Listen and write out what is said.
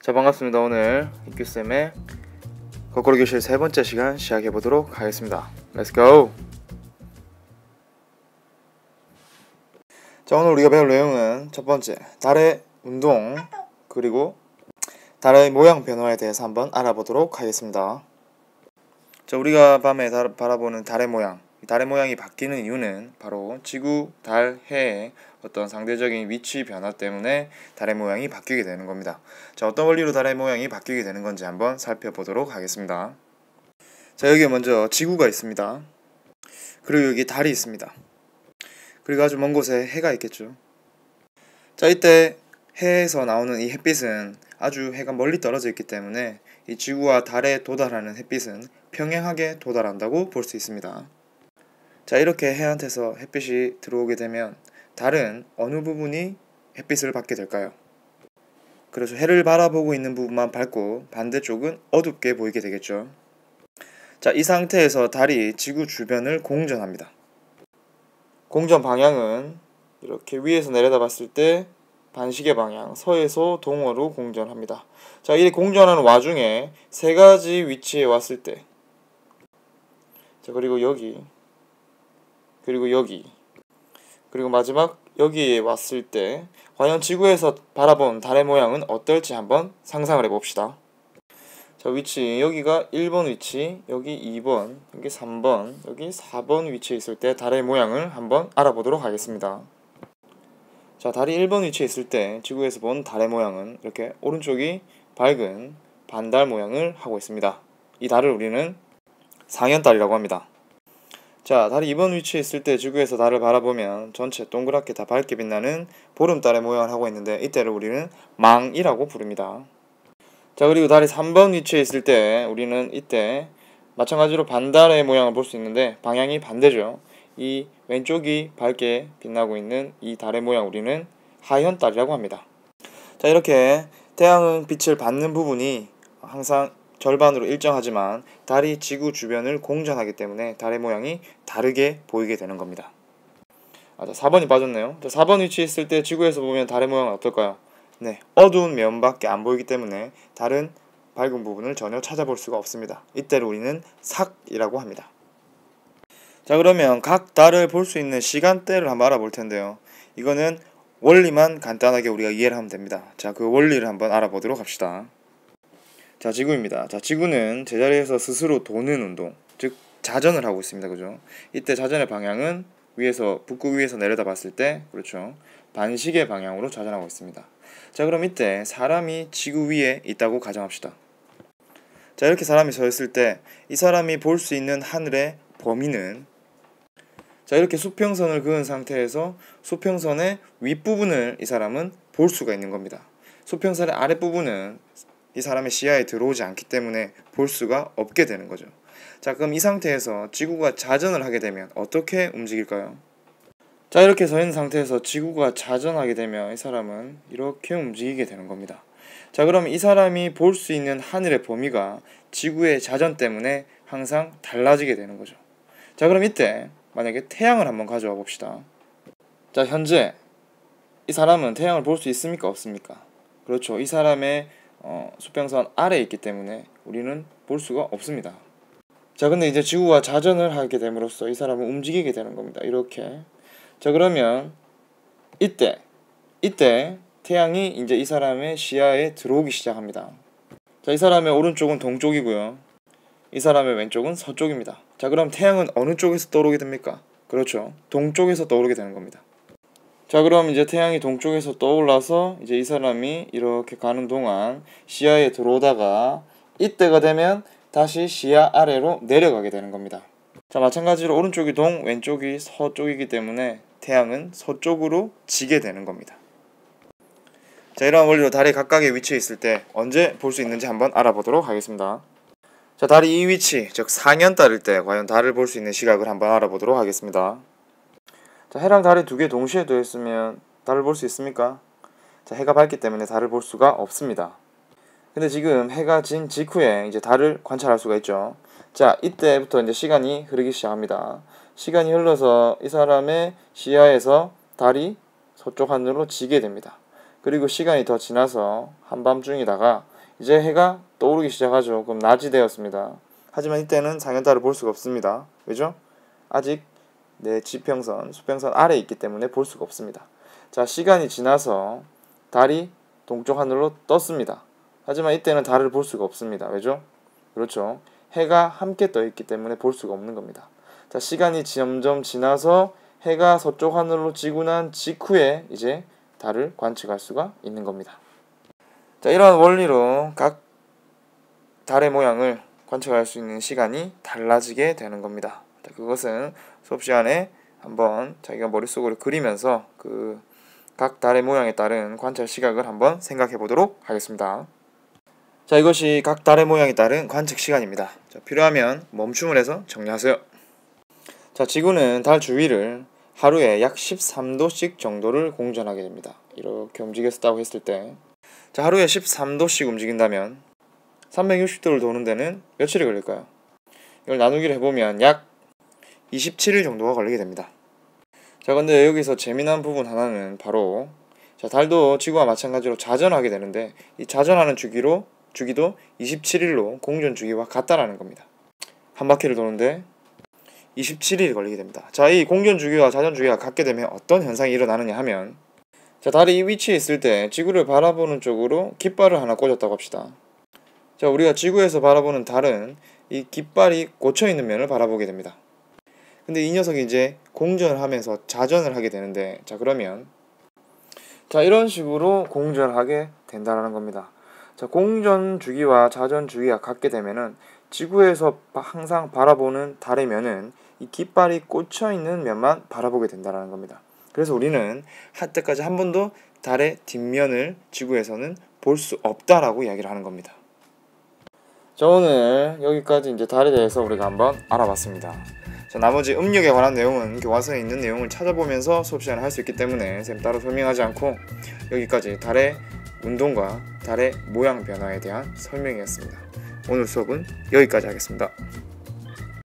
자, 반갑습니다. 오늘 이규쌤의 거꾸로 교실 세 번째 시간 시작해 보도록 하겠습니다. Let's go! 자, 오늘 우리가 배울 내용은 첫 번째, 달의 운동 그리고 달의 모양 변화에 대해서 한번 알아보도록 하겠습니다. 자, 우리가 밤에 바라보는 달의 모양, 이 달의 모양이 바뀌는 이유는 바로 지구, 달, 해의 어떤 상대적인 위치 변화 때문에 달의 모양이 바뀌게 되는 겁니다. 자, 어떤 원리로 달의 모양이 바뀌게 되는 건지 한번 살펴보도록 하겠습니다. 자, 여기 먼저 지구가 있습니다. 그리고 여기 달이 있습니다. 그리고 아주 먼 곳에 해가 있겠죠. 자, 이때 해에서 나오는 이 햇빛은 아주 해가 멀리 떨어져 있기 때문에 이 지구와 달에 도달하는 햇빛은 평행하게 도달한다고 볼 수 있습니다. 자, 이렇게 해한테서 햇빛이 들어오게 되면 달은 어느 부분이 햇빛을 받게 될까요? 그래서 해를 바라보고 있는 부분만 밝고 반대쪽은 어둡게 보이게 되겠죠. 자, 이 상태에서 달이 지구 주변을 공전합니다. 공전 방향은 이렇게 위에서 내려다 봤을 때 반시계 방향, 서에서 동으로 공전합니다. 자, 이 공전하는 와중에 세 가지 위치에 왔을 때, 자, 그리고 여기, 그리고 여기, 그리고 마지막 여기에 왔을 때 과연 지구에서 바라본 달의 모양은 어떨지 한번 상상을 해봅시다. 자, 위치, 여기가 1번 위치, 여기 2번, 여기 3번, 여기 4번 위치에 있을 때 달의 모양을 한번 알아보도록 하겠습니다. 자, 달이 1번 위치에 있을 때 지구에서 본 달의 모양은 이렇게 오른쪽이 밝은 반달 모양을 하고 있습니다. 이 달을 우리는 상현달이라고 합니다. 자, 달이 2번 위치에 있을 때 지구에서 달을 바라보면 전체 동그랗게 다 밝게 빛나는 보름달의 모양을 하고 있는데 이때를 우리는 망이라고 부릅니다. 자, 그리고 달이 3번 위치에 있을 때 우리는 이때 마찬가지로 반달의 모양을 볼 수 있는데 방향이 반대죠. 이 왼쪽이 밝게 빛나고 있는 이 달의 모양 우리는 하현달이라고 합니다. 자, 이렇게 태양은 빛을 받는 부분이 항상 절반으로 일정하지만 달이 지구 주변을 공전하기 때문에 달의 모양이 다르게 보이게 되는 겁니다. 자, 4번이 빠졌네요. 자, 4번 위치에 있을 때 지구에서 보면 달의 모양은 어떨까요? 네, 어두운 면밖에 안 보이기 때문에 다른 밝은 부분을 전혀 찾아볼 수가 없습니다. 이때를 우리는 삭이라고 합니다. 자, 그러면 각 달을 볼 수 있는 시간대를 한번 알아볼 텐데요. 이거는 원리만 간단하게 우리가 이해를 하면 됩니다. 자, 그 원리를 한번 알아보도록 합시다. 자, 지구입니다. 자, 지구는 제자리에서 스스로 도는 운동, 즉 자전을 하고 있습니다. 그죠? 이때 자전의 방향은 위에서 북극 위에서 내려다 봤을 때 그렇죠. 반시계 방향으로 자전하고 있습니다. 자, 그럼 이때 사람이 지구 위에 있다고 가정합시다. 자, 이렇게 사람이 서 있을 때 이 사람이 볼 수 있는 하늘의 범위는, 자, 이렇게 수평선을 그은 상태에서 수평선의 윗부분을 이 사람은 볼 수가 있는 겁니다. 수평선의 아랫부분은 이 사람의 시야에 들어오지 않기 때문에 볼 수가 없게 되는 거죠. 자, 그럼 이 상태에서 지구가 자전을 하게 되면 어떻게 움직일까요? 자, 이렇게 서 있는 상태에서 지구가 자전하게 되면 이 사람은 이렇게 움직이게 되는 겁니다. 자, 그럼 이 사람이 볼 수 있는 하늘의 범위가 지구의 자전 때문에 항상 달라지게 되는 거죠. 자, 그럼 이때 만약에 태양을 한번 가져와 봅시다. 자, 현재 이 사람은 태양을 볼 수 있습니까? 없습니까? 그렇죠. 이 사람의 수평선 아래에 있기 때문에 우리는 볼 수가 없습니다. 자, 근데 이제 지구가 자전을 하게 됨으로써 이 사람은 움직이게 되는 겁니다. 이렇게. 자, 그러면 이때 태양이 이제 이 사람의 시야에 들어오기 시작합니다. 자, 이 사람의 오른쪽은 동쪽이고요. 이 사람의 왼쪽은 서쪽입니다. 자, 그럼 태양은 어느 쪽에서 떠오르게 됩니까? 그렇죠. 동쪽에서 떠오르게 되는 겁니다. 자, 그럼 이제 태양이 동쪽에서 떠올라서 이제 이 사람이 이렇게 가는 동안 시야에 들어오다가 이때가 되면 다시 시야 아래로 내려가게 되는 겁니다. 자, 마찬가지로 오른쪽이 동, 왼쪽이 서쪽이기 때문에 태양은 서쪽으로 지게 되는 겁니다. 자, 이러한 원리로 달이 각각의 위치에 있을 때 언제 볼 수 있는지 한번 알아보도록 하겠습니다. 자, 달이 이 위치, 즉 상현달일 때 과연 달을 볼 수 있는 시각을 한번 알아보도록 하겠습니다. 자, 해랑 달이 두 개 동시에 되어 있으면 달을 볼 수 있습니까? 자, 해가 밝기 때문에 달을 볼 수가 없습니다. 근데 지금 해가 진 직후에 이제 달을 관찰할 수가 있죠. 자, 이때부터 이제 시간이 흐르기 시작합니다. 시간이 흘러서 이 사람의 시야에서 달이 서쪽 하늘로 지게 됩니다. 그리고 시간이 더 지나서 한밤중이다가 이제 해가 떠오르기 시작하죠. 그럼 낮이 되었습니다. 하지만 이때는 상현달을 볼 수가 없습니다. 왜죠? 아직 내 지평선, 수평선 아래에 있기 때문에 볼 수가 없습니다. 자, 시간이 지나서 달이 동쪽 하늘로 떴습니다. 하지만 이때는 달을 볼 수가 없습니다. 왜죠? 그렇죠. 해가 함께 떠 있기 때문에 볼 수가 없는 겁니다. 자, 시간이 점점 지나서 해가 서쪽 하늘로 지고 난 직후에 이제 달을 관측할 수가 있는 겁니다. 자, 이러한 원리로 각 달의 모양을 관측할 수 있는 시간이 달라지게 되는 겁니다. 자, 그것은 수업 시간에 한번 자기가 머릿속으로 그리면서 그 각 달의 모양에 따른 관찰 시각을 한번 생각해 보도록 하겠습니다. 자, 이것이 각 달의 모양에 따른 관측 시간입니다. 자, 필요하면 멈춤을 해서 정리하세요. 자, 지구는 달 주위를 하루에 약 13도씩 정도를 공전하게 됩니다. 이렇게 움직였다고 했을 때, 자, 하루에 13도씩 움직인다면 360도를 도는 데는 며칠이 걸릴까요? 이걸 나누기를 해보면 약 27일 정도가 걸리게 됩니다. 자, 근데 여기서 재미난 부분 하나는 바로, 자, 달도 지구와 마찬가지로 자전하게 되는데 이 자전하는 주기도 27일로 공전 주기와 같다라는 겁니다. 한 바퀴를 도는데 27일이 걸리게 됩니다. 자, 이 공전 주기와 자전 주기가 같게 되면 어떤 현상이 일어나느냐 하면, 자, 달이 이 위치에 있을 때 지구를 바라보는 쪽으로 깃발을 하나 꽂았다고 합시다. 자, 우리가 지구에서 바라보는 달은 이 깃발이 꽂혀 있는 면을 바라보게 됩니다. 근데 이 녀석이 이제 공전을 하면서 자전을 하게 되는데, 자, 그러면 자, 이런 식으로 공전을 하게 된다는 겁니다. 자, 공전 주기와 자전 주기가 같게 되면은 지구에서 항상 바라보는 달의 면은 이 깃발이 꽂혀 있는 면만 바라보게 된다는 겁니다. 그래서 우리는 한때까지 한 번도 달의 뒷면을 지구에서는 볼 수 없다라고 이야기를 하는 겁니다. 자, 오늘 여기까지 이제 달에 대해서 우리가 한번 알아봤습니다. 자, 나머지 음력에 관한 내용은 교과서에 있는 내용을 찾아보면서 수업 시간에 할 수 있기 때문에 쌤 따로 설명하지 않고 여기까지 달의 운동과 달의 모양 변화에 대한 설명이었습니다. 오늘 수업은 여기까지 하겠습니다.